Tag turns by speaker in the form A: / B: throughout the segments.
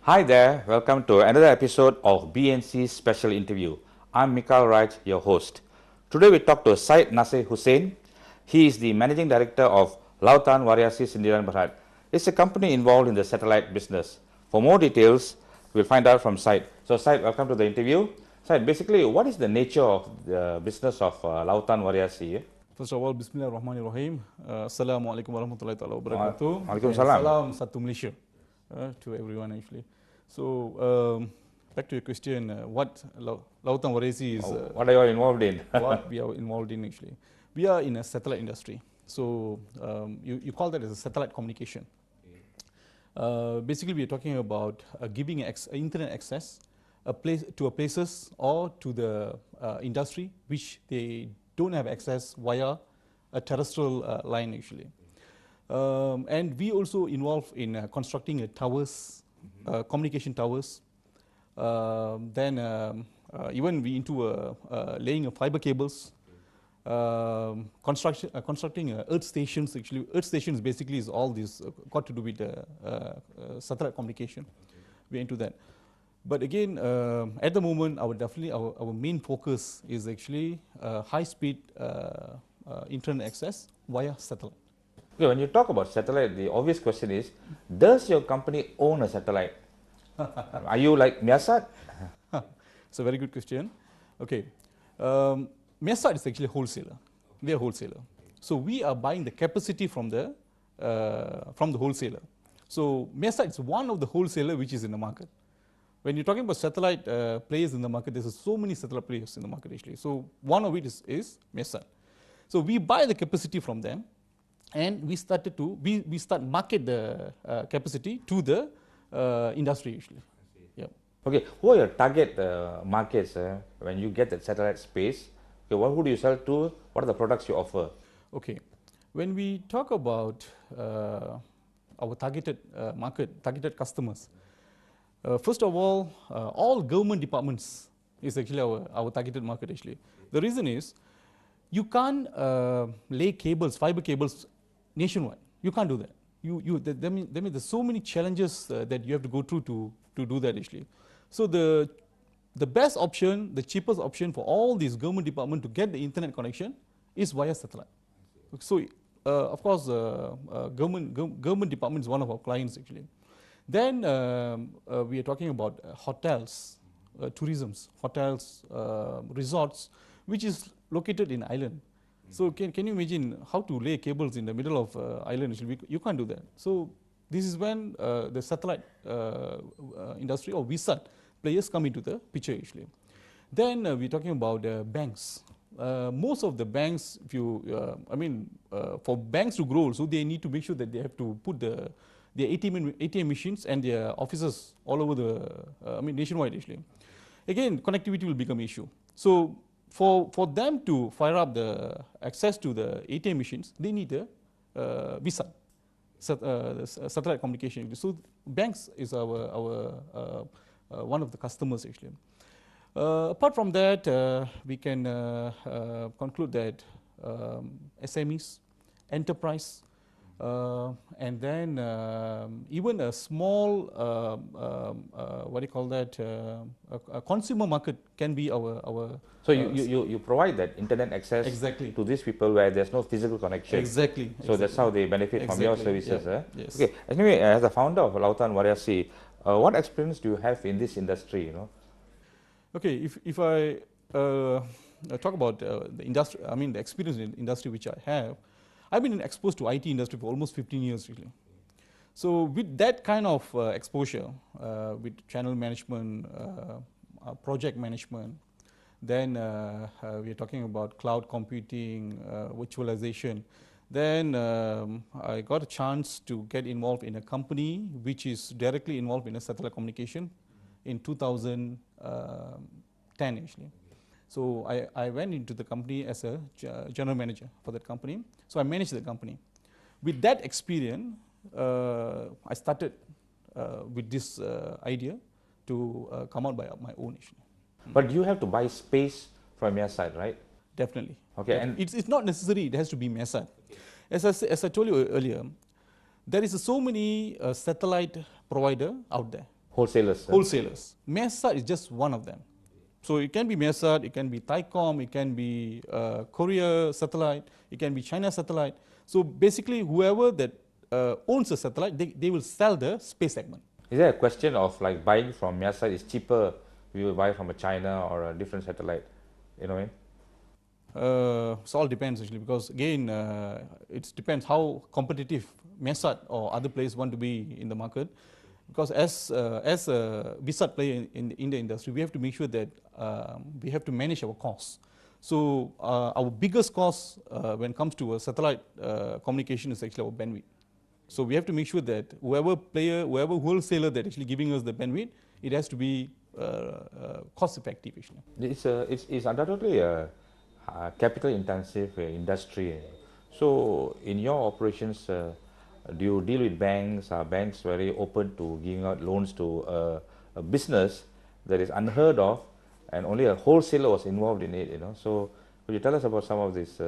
A: Hi there, welcome to another episode of BNC Special Interview. I'm Mikhail Raj, your host. Today we talk to Syed Nasir Hussain. He is the Managing Director of Lautan Variasi Sindiran Berhad. It's a company involved in the satellite business. For more details, we'll find out from Syed. So Syed, welcome to the interview. Syed, basically, what is the nature of the business of Lautan Variasi?
B: First of all, Bismillahirrahmanirrahim. Assalamualaikum warahmatullahi wabarakatuh.
A: Waalaikum
B: And
A: salam.
B: salam satu Malaysia to everyone actually. So back to your question, what Lautan Variasi is?
A: What are you all involved in?
B: What we are involved in actually? We are in a satellite industry. So you call that as a satellite communication. Basically, we are talking about giving internet access to a places or to the industry which they don't have access via a terrestrial line actually. And we also involved in constructing towers, communication towers. Then even we into laying fiber cables, constructing earth stations. Actually, earth stations basically is all this got to do with satellite communication. We're into that. But again, at the moment, our main focus is actually high-speed internet access via satellite.
A: Okay, when you talk about satellite, the obvious question is, does your company own a satellite? Are you like Vsat?
B: It's a very good question. Okay, Vsat is actually a wholesaler. We are a wholesaler. So we are buying the capacity from the wholesaler. So Vsat is one of the wholesaler which is in the market. When you're talking about satellite players in the market, there's so many satellite players in the market actually. So one of it is Vsat. So we buy the capacity from them, and we start market the capacity to the industry actually. Yeah.
A: Okay, who are your target markets when you get that satellite space? Okay, what would you sell to? What are the products you offer?
B: Okay, when we talk about our targeted market, targeted customers, first of all government departments is actually our targeted market actually. The reason is, you can't lay cables, fiber cables nationwide. You can't do that. That means there's so many challenges that you have to go through to do that actually. So the best option, the cheapest option for all these government departments to get the internet connection is via satellite. So of course, government department is one of our clients actually. Then we are talking about hotels, tourisms, hotels, resorts, which is located in island. So can you imagine how to lay cables in the middle of island? You can't do that. So this is when the satellite industry or Vsat players come into the picture actually. Then we're talking about banks. Most of the banks, if you, for banks to grow, so they need to make sure that they have to put their ATM machines and their offices all over the, nationwide actually. Again, connectivity will become an issue. So for them to fire up the access to the ATM machines, they need the Vsat, satellite communication. So banks is our one of the customers actually. Apart from that, we can conclude that SMEs, enterprise, and then even a small, what do you call that, a consumer market can be our.
A: So you provide that internet access
B: exactly
A: to these people where there's no physical connection.
B: Exactly.
A: So that's how they benefit from your services.
B: Yeah. Yes.
A: Okay. Anyway, as the founder of Lautan Variasi, what experience do you have in this industry?
B: Okay, if I talk about the industry, the experience in the industry which I have, I've been exposed to IT industry for almost 15 years really. So with that kind of exposure, with channel management, project management, then we are talking about cloud computing, virtualization. Then I got a chance to get involved in a company which is directly involved in a satellite communication in 2010 actually. So I went into the company as a general manager for that company. So I managed the company. With that experience, I started with this idea to come out by my own actually.
A: But you have to buy space from your side, right?
B: Definitely.
A: Okay, and
B: it's not necessary. It has to be Vsat. Okay. As I told you earlier, there is so many satellite provider out there.
A: Wholesalers.
B: wholesalers. Vsat is just one of them. So it can be Vsat, it can be Thaicom, it can be Korea satellite, it can be China satellite. So basically, whoever that owns a satellite, they will sell the space segment.
A: Is there a question of like buying from Vsat is cheaper if you buy from a China or a different satellite? You know what I mean?
B: It all depends actually, because again, it depends how competitive Vsat or other players want to be in the market. Because as a Vsat player in the industry, we have to make sure that we have to manage our costs. So our biggest cost when it comes to a satellite communication is actually our bandwidth. So we have to make sure that whoever wholesaler that actually giving us the bandwidth, it has to be cost effective actually.
A: It's undoubtedly a capital intensive industry. So in your operations, do you deal with banks? Are banks very open to giving out loans to a business that is unheard of, and only a wholesaler was involved in it? So could you tell us about some of these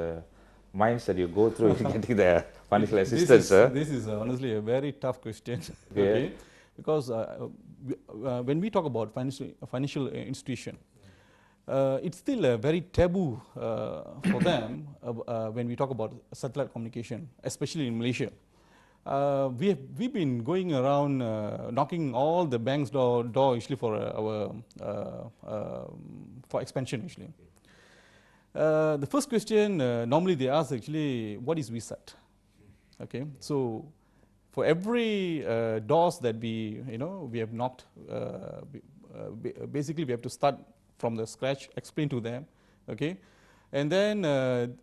A: minds that you go through in getting the financial assistance?
B: This is honestly a very tough question.
A: Okay.
B: Okay, because when we talk about financial institution, it's still a very taboo for them when we talk about satellite communication, especially in Malaysia. We've been going around knocking all the banks' door actually for for expansion actually. The first question normally they ask actually, what is Vsat? Okay, so for every doors that we have knocked, basically we have to start from the scratch, explain to them, okay, and then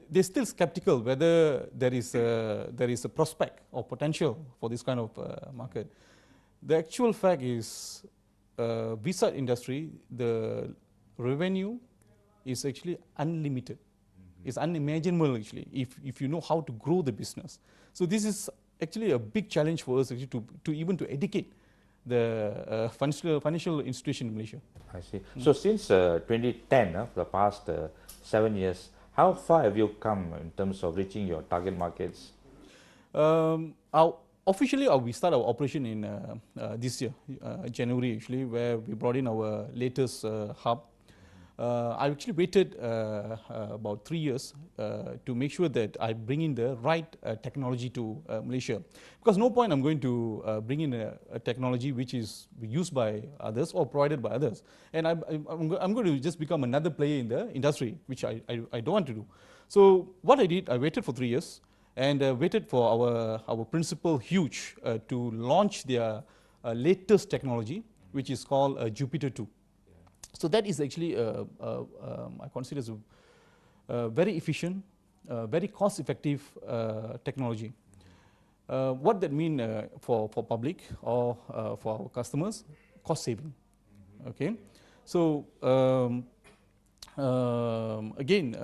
B: they're still skeptical whether there is a prospect or potential for this kind of market. The actual fact is, Vsat industry, the revenue is actually unlimited. It's unimaginable actually if you know how to grow the business. So this is actually a big challenge for us actually to even to educate the financial institution in Malaysia.
A: I see. So since 2010, for the past 7 years, how far have you come in terms of reaching your target markets?
B: Officially, we start our operation in this year, January actually, where we brought in our latest hub. I actually waited about 3 years to make sure that I bring in the right technology to Malaysia. Because no point I'm going to bring in a technology which is used by others or provided by others. And I'm going to just become another player in the industry, which I don't want to do. So what I did, I waited for 3 years and waited for our principal Huge to launch their latest technology, which is called Jupiter 2. So that is actually, I consider as a very efficient, very cost-effective technology. What that means for public or for our customers? Cost saving. Okay, so again,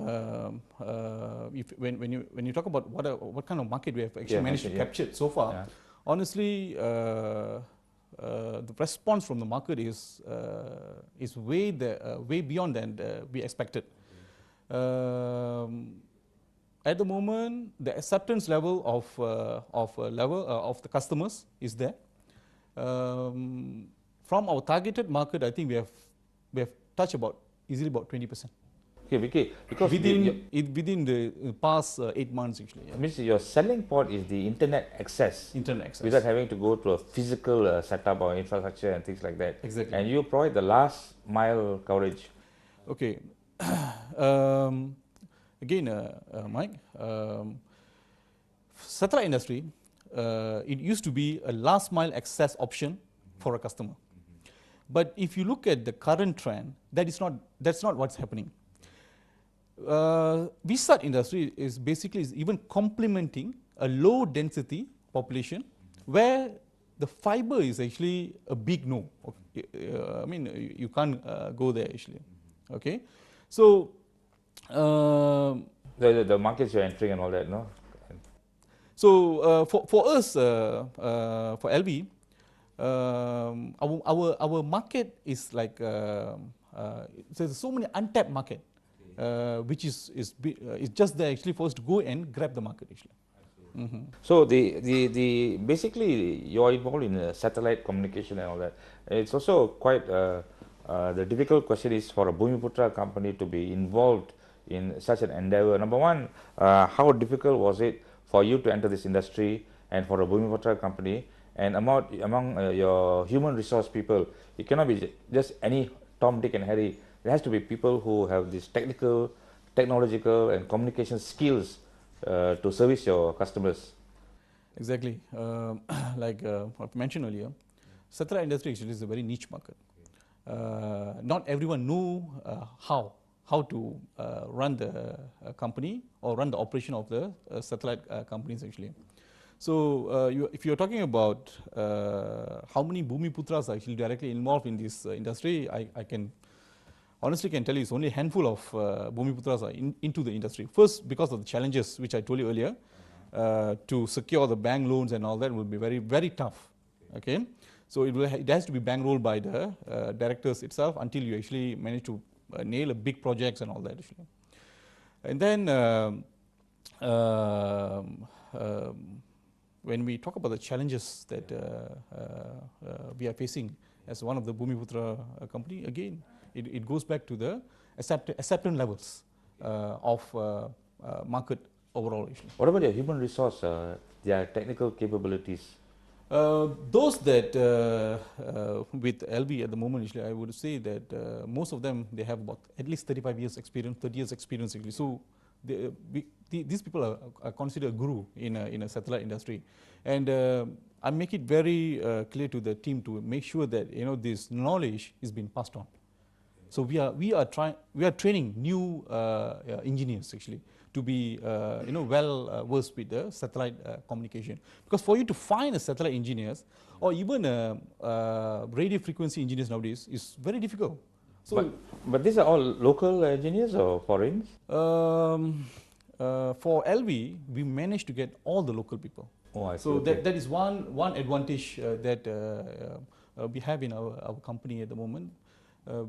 B: when you talk about what kind of market we have actually managed to capture so far, honestly. The response from the market is way beyond than we expected. At the moment, the acceptance level of the customers is there. From our targeted market, I think we have touched easily about 20%.
A: Okay, Vicky, because
B: within the past 8 months actually.
A: Yeah. Means your selling point is the internet access.
B: Internet access.
A: Without having to go to a physical setup or infrastructure and things like that.
B: Exactly.
A: And you provide the last mile coverage.
B: Okay. Again, Mike, satellite industry, it used to be a last mile access option for a customer. But if you look at the current trend, that's not what's happening. Vsat industry is even complementing a low density population where the fiber is actually a big no. I mean, you can't go there actually. Okay, so
A: the markets you're entering and all that, no?
B: So for us, for LV, our market is like there's so many untapped market. Which is just there actually for us to go and grab the market actually.
A: So the basically you are involved in satellite communication and all that. It's also quite the difficult question is for a Bumiputra company to be involved in such an endeavor. Number one, how difficult was it for you to enter this industry and for a Bumiputra company? And among your human resource people, it cannot be just any Tom, Dick, and Harry. There has to be people who have this technological, and communication skills to service your customers.
B: Exactly. Like I've mentioned earlier, satellite industry actually is a very niche market. Not everyone know how to run the company or run the operation of the satellite companies actually. So if you're talking about how many Bumiputras are actually directly involved in this industry, I can honestly can tell you it's only a handful of Bumiputras are into the industry. First, because of the challenges which I told you earlier, to secure the bank loans and all that will be very, very tough. Okay, so it has to be bankrolled by the directors itself until you actually manage to nail a big projects and all that actually. And then when we talk about the challenges that we are facing as one of the Bumiputra company, again, it goes back to the acceptance levels of market overall. Actually.
A: What about your human resource, their technical capabilities?
B: Those that with LV at the moment, actually, I would say that most of them, they have about at least 35 years experience, 30 years experience actually. So these people are considered a guru in a satellite industry, and I make it very clear to the team to make sure that this knowledge is being passed on. So we are training new engineers actually to be well versed with the satellite communication, because for you to find a satellite engineers or even radio frequency engineers nowadays is very difficult.
A: So, but these are all local engineers or foreigners?
B: For LV, we managed to get all the local people.
A: Oh, I see.
B: So
A: okay.
B: that is one advantage that we have in our company at the moment,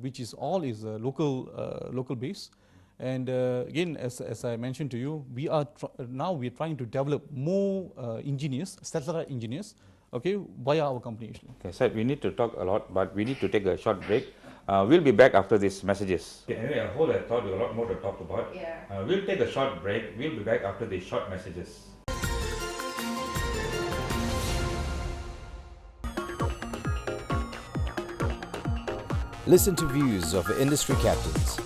B: which is all local base. And again, as I mentioned to you, we are now trying to develop more engineers, satellite engineers, okay, via our company actually.
A: Okay, sir, we need to talk a lot, but we need to take a short break. We'll be back after these messages. Okay, anyway, I thought there was a lot more to talk about. Yeah. We'll take a short break. We'll be back after these short messages.
C: Listen to views of industry captains.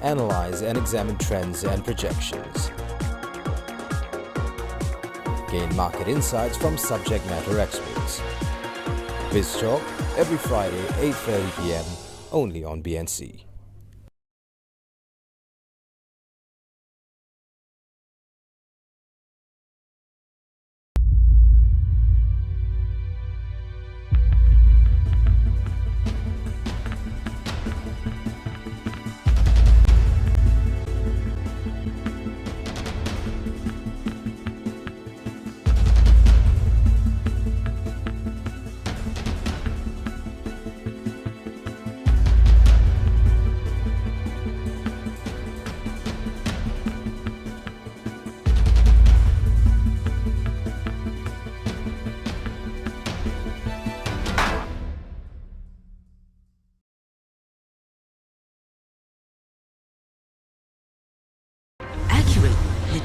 C: Analyze and examine trends and projections. Gain market insights from subject matter experts. BizTalk every Friday, 8:30 p.m. only on BNC.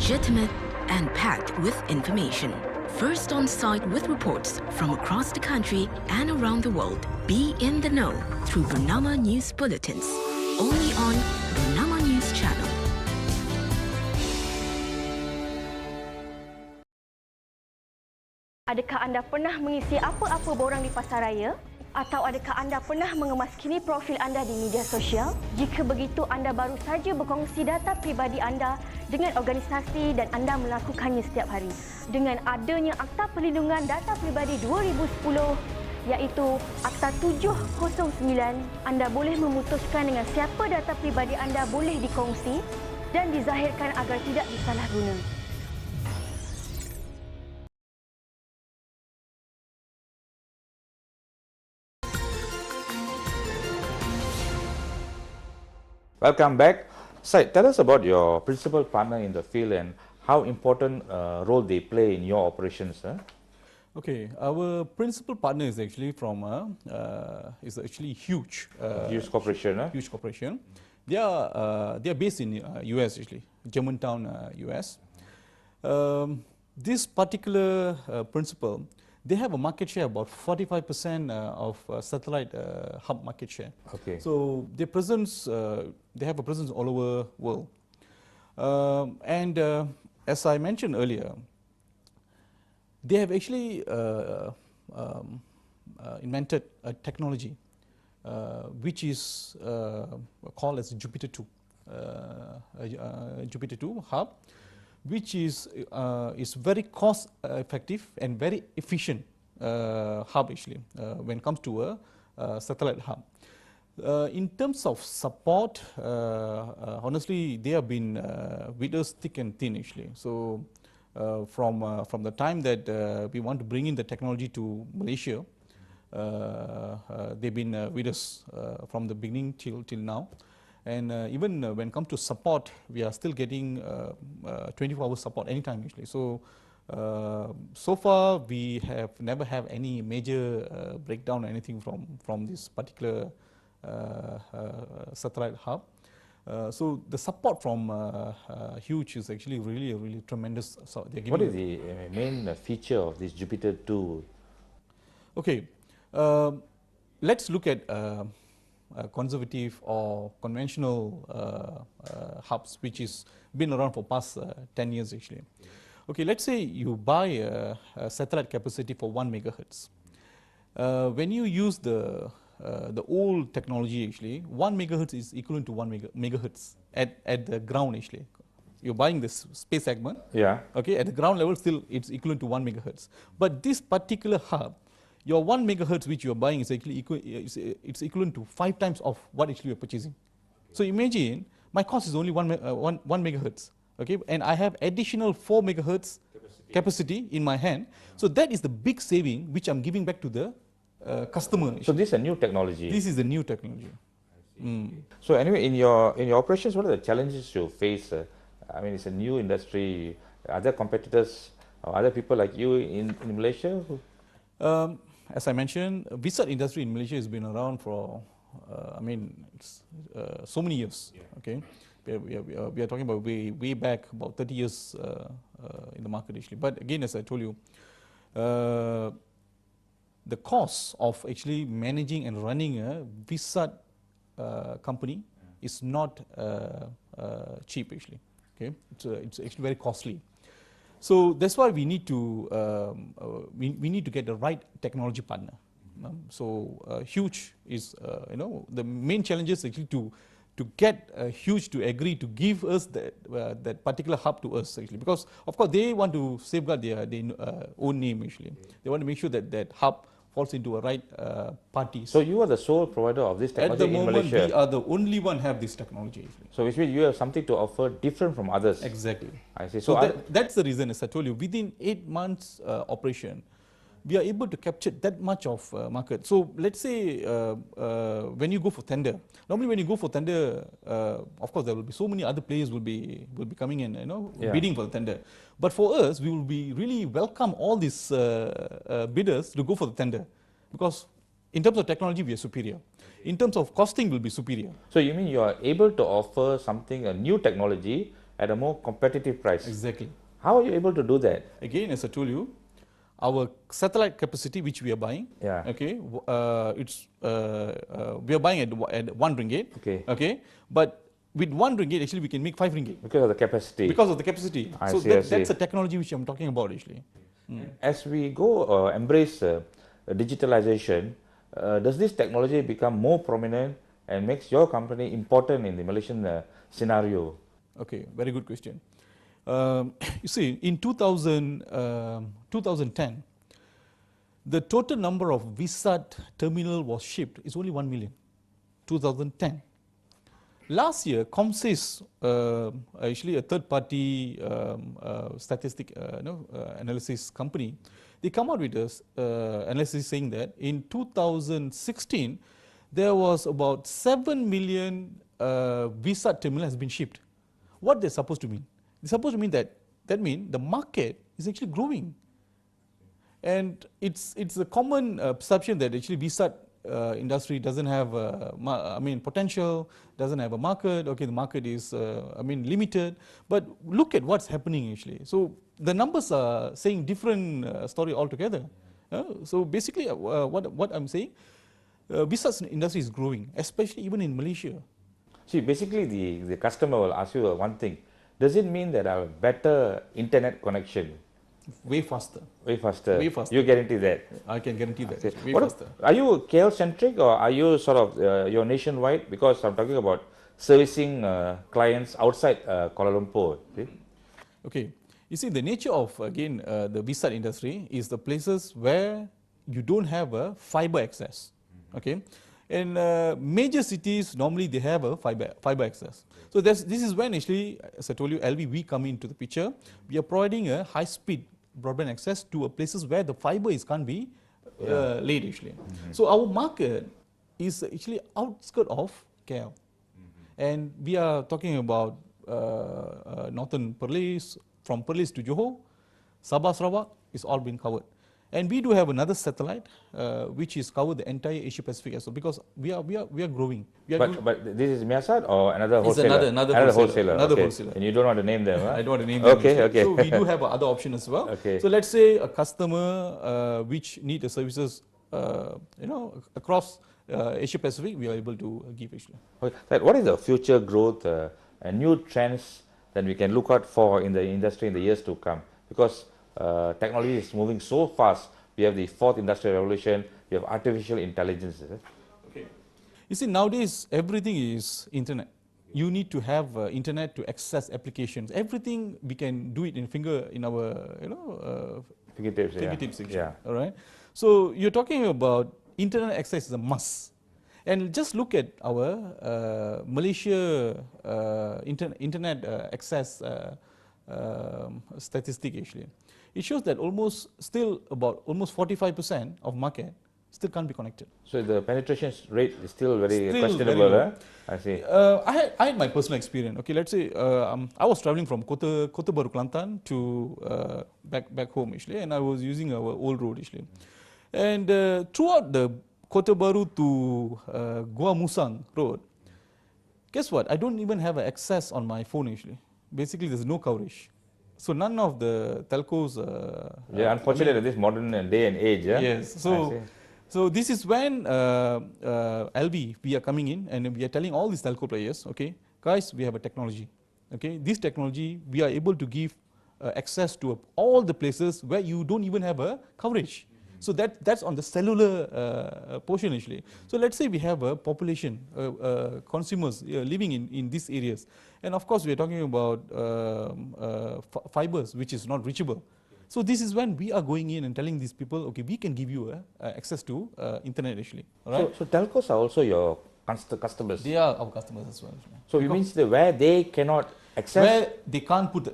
D: Legitimate and packed with information. First on site with reports from across the country and around the world. Be in the know through Bernama News Bulletins. Only on Bernama News Channel.
E: Adakah anda pernah mengisi apa-apa borang di pasaraya? Atau adakah anda pernah mengemas kini profil anda di media sosial? Jika begitu, anda baru saja berkongsi data pribadi anda dengan organisasi dan anda melakukannya setiap hari. Dengan adanya Akta Perlindungan Data Pribadi 2010, iaitu Akta 709, anda boleh memutuskan dengan siapa data pribadi anda boleh dikongsi dan dizahirkan agar tidak disalahguna.
A: Welcome back. Syed, tell us about your principal partner in the field and how important role they play in your operations?
B: Okay, our principal partner is actually from is actually huge.
A: Huge corporation,
B: Huge corporation. They are based in US actually, Germantown, US. This particular principal, they have a market share about 45% of satellite hub market share.
A: Okay.
B: So their presence, they have a presence all over world. And as I mentioned earlier, they have actually invented a technology which is called as Jupiter 2, Jupiter 2 hub, which is very cost effective and very efficient hub actually when it comes to a satellite hub. In terms of support, honestly, they have been with us thick and thin actually. So from the time that we want to bring in the technology to Malaysia, they've been with us from the beginning till now. And even when it comes to support, we are still getting 24-hour support anytime actually. So so far we have never have any major breakdown or anything from this particular satellite hub. So the support from Huge is actually really tremendous. So
A: what is the main feature of this Jupiter 2?
B: Okay, let's look at conservative or conventional hubs, which is been around for past 10 years actually. Okay, let's say you buy a satellite capacity for 1 megahertz. When you use the old technology actually, 1 megahertz is equivalent to 1 megahertz at the ground actually. You're buying this space segment.
A: Yeah.
B: Okay, at the ground level still it's equivalent to 1 megahertz. But this particular hub, your 1 megahertz which you're buying is actually it's equivalent to 5 times of what actually you're purchasing. So imagine my cost is only 1 megahertz, okay, and I have additional 4 megahertz capacity in my hand. So that is the big saving which I'm giving back to the customer.
A: So this is a new technology.
B: This is the new technology.
A: So anyway, in your operations, what are the challenges you face? I mean, it's a new industry. Are there competitors or other people like you in Malaysia?
B: As I mentioned, Vsat industry in Malaysia has been around for, I mean, it's, so many years. Yeah. Okay, we are talking about way back about 30 years in the market actually. But again, as I told you, the cost of actually managing and running a Vsat company is not cheap actually. Okay, it's actually very costly. So that's why we need to we need to get the right technology partner. So Huge is the main challenge is actually to get Huge to agree to give us that particular hub to us actually, because of course they want to safeguard their own name actually. They want to make sure that that hub falls into a right party.
A: So you are the sole provider of this technology in Malaysia?
B: At the moment, we are the only one have this technology.
A: So which means you have something to offer different from others?
B: Exactly.
A: I see.
B: So that's the reason, as I told you, within 8 months operation, we are able to capture that much of market. So let's say when you go for tender, normally when you go for tender, of course there will be so many other players will be coming in, bidding for the tender. But for us, we will be really welcome all these bidders to go for the tender, because in terms of technology we are superior. In terms of costing, will be superior.
A: So you mean you are able to offer something, a new technology, at a more competitive price?
B: Exactly.
A: How are you able to do that?
B: Again, as I told you, our satellite capacity which we are buying,
A: yeah.
B: Okay, it's we are buying at 1 ringgit,
A: okay.
B: Okay, but with 1 ringgit actually we can make 5 ringgit
A: because of the capacity.
B: Because of the capacity.
A: I
B: so
A: see,
B: that's the technology which I'm talking about actually.
A: As we go embrace digitalization, does this technology become more prominent and makes your company important in the Malaysian scenario?
B: Okay, very good question. You see, in 2010, the total number of Vsat terminal was shipped is only 1 million. 2010. Last year, Comsys, actually a third-party statistic analysis company, they come out with this analysis saying that in 2016, there was about 7 million Vsat terminal has been shipped. What they're supposed to mean? They're supposed to mean that that means the market is actually growing. And it's a common perception that actually Vsat industry doesn't have potential, doesn't have a market. Okay, the market is limited. But look at what's happening actually. So the numbers are saying different story altogether. So basically, what I'm saying, Vsat industry is growing, especially even in Malaysia.
A: See, basically the customer will ask you one thing. Does it mean that I have a better internet connection?
B: Way faster.
A: Way faster.
B: Way faster.
A: You guarantee that?
B: I can guarantee that.
A: Okay.
B: Way faster.
A: Are you KL centric or are you sort of you're nationwide? Because I'm talking about servicing clients outside Kuala Lumpur. See?
B: Okay. You see, the nature of again the Vsat industry is the places where you don't have a fiber access. Okay. In major cities, normally they have a fiber access. So this is when actually, as I told you, LV, we come into the picture. We are providing a high-speed broadband access to places where the fiber can't be laid actually. So our market is actually outskirts of KL. And we are talking about northern Perlis, from Perlis to Johor, Sabah, Sarawak is all been covered. And we do have another satellite which is covered the entire Asia Pacific as well, because we are growing.
A: But this is Vsat or another
B: It's
A: wholesaler?
B: another
A: wholesaler.
B: Another
A: Okay.
B: wholesaler.
A: And you don't want to name them, huh?
B: I don't want to name them.
A: Okay.
B: So we do have other option as well.
A: Okay.
B: So let's say a customer which need the services across Asia Pacific, we are able to give actually.
A: Okay. Right. What is the future growth and new trends that we can look out for in the industry in the years to come? Because technology is moving so fast. We have the fourth industrial revolution. We have artificial intelligence.
B: Okay. You see, nowadays everything is internet. You need to have internet to access applications. Everything we can do it in our fingertips.
A: Yeah.
B: All right. So you're talking about internet access is a must. And just look at our Malaysia internet access statistic actually. It shows that almost 45% of market still can't be connected.
A: So the penetration rate is still very questionable.
B: Very low.
A: I see.
B: I had my personal experience. Okay, let's say I was traveling from Kota Baru, Kelantan to back home actually, and I was using our old road actually. And throughout the Kota Baru to Gua Musang road, guess what? I don't even have access on my phone actually. Basically, there's no coverage. So none of the telcos.
A: Unfortunately, this modern day and age.
B: Yes. So this is when LV, we are coming in and we are telling all these telco players, okay, guys, we have a technology. Okay, this technology we are able to give access to all the places where you don't even have a coverage. So that's on the cellular portion actually. So let's say we have a population, consumers living in these areas. And of course we are talking about fibers which is not reachable. So this is when we are going in and telling these people, okay, we can give you access to internet actually. All right?
A: So telcos are also your customers?
B: They are our customers as well.
A: So it means that where they cannot access?
B: Where they can't put,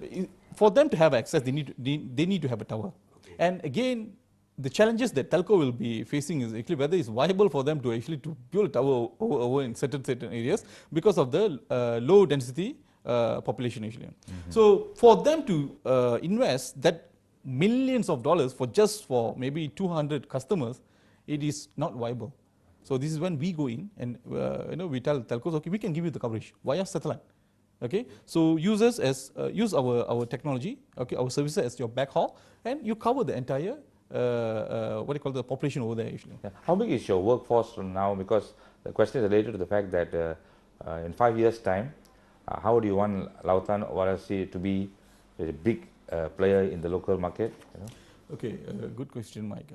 B: for them to have access, they need to have a tower. And again, the challenges that telco will be facing is actually whether it's viable for them to actually to build a tower over in certain areas because of the low density population actually. So for them to invest that millions of dollars for maybe 200 customers, it is not viable. So this is when we go in and we tell telcos, okay, we can give you the coverage via satellite. Okay, so use our technology, okay, our services as your backhaul, and you cover the entire the population over there actually.
A: Yeah. How big is your workforce now? Because the question is related to the fact that in 5 years' time, how do you want Lautan Variasi to be a big player in the local market?
B: Okay, good question, Mike.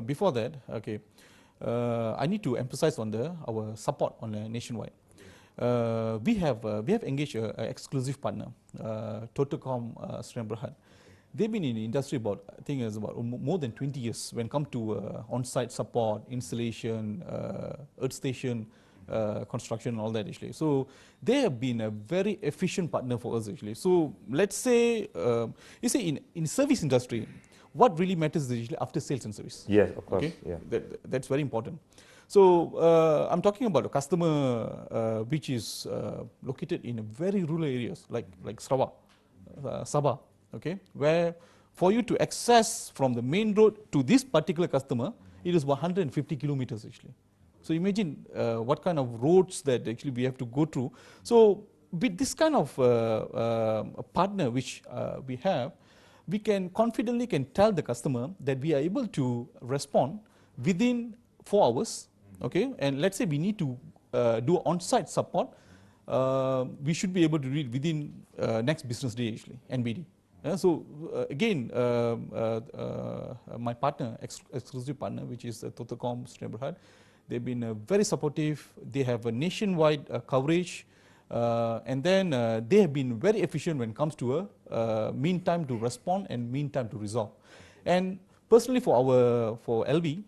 B: Before that, okay, I need to emphasize on our support on nationwide. We have engaged an exclusive partner, Totocom Sdn Bhd. They've been in the industry about more than 20 years when it comes to on-site support, installation, earth station construction, and all that actually. So they have been a very efficient partner for us actually. So let's say, you see in service industry, what really matters is usually after sales and service.
A: Yes, of course.
B: Okay?
A: Yeah.
B: That's very important. So I'm talking about a customer which is located in very rural areas like Sarawak, Sabah. okay, where for you to access from the main road to this particular customer, it is 150 kilometers actually. So imagine what kind of roads that actually we have to go through. So with this kind of a partner which we have, we can confidently tell the customer that we are able to respond within 4 hours, okay, and let's say we need to do on-site support, we should be able to do it within next business day actually, NBD. So again, my partner, exclusive partner, which is Totocom Neighborhood, they've been very supportive. They have a nationwide coverage, and then they have been very efficient when it comes to a mean time to respond and mean time to resolve. And personally, for LV,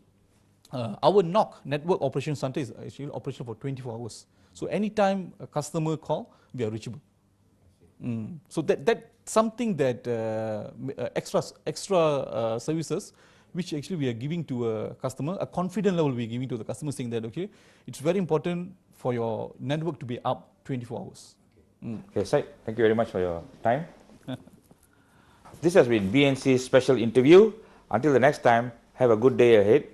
B: our NOC, Network Operation Center, is actually operational for 24 hours. So anytime a customer call, we are reachable. So that's something that extra services which actually we are giving to a customer, a confident level we are giving to the customer, saying that, okay, it's very important for your network to be up 24 hours.
A: Okay, Syed, thank you very much for your time. This has been BNC's special interview. Until the next time, have a good day ahead.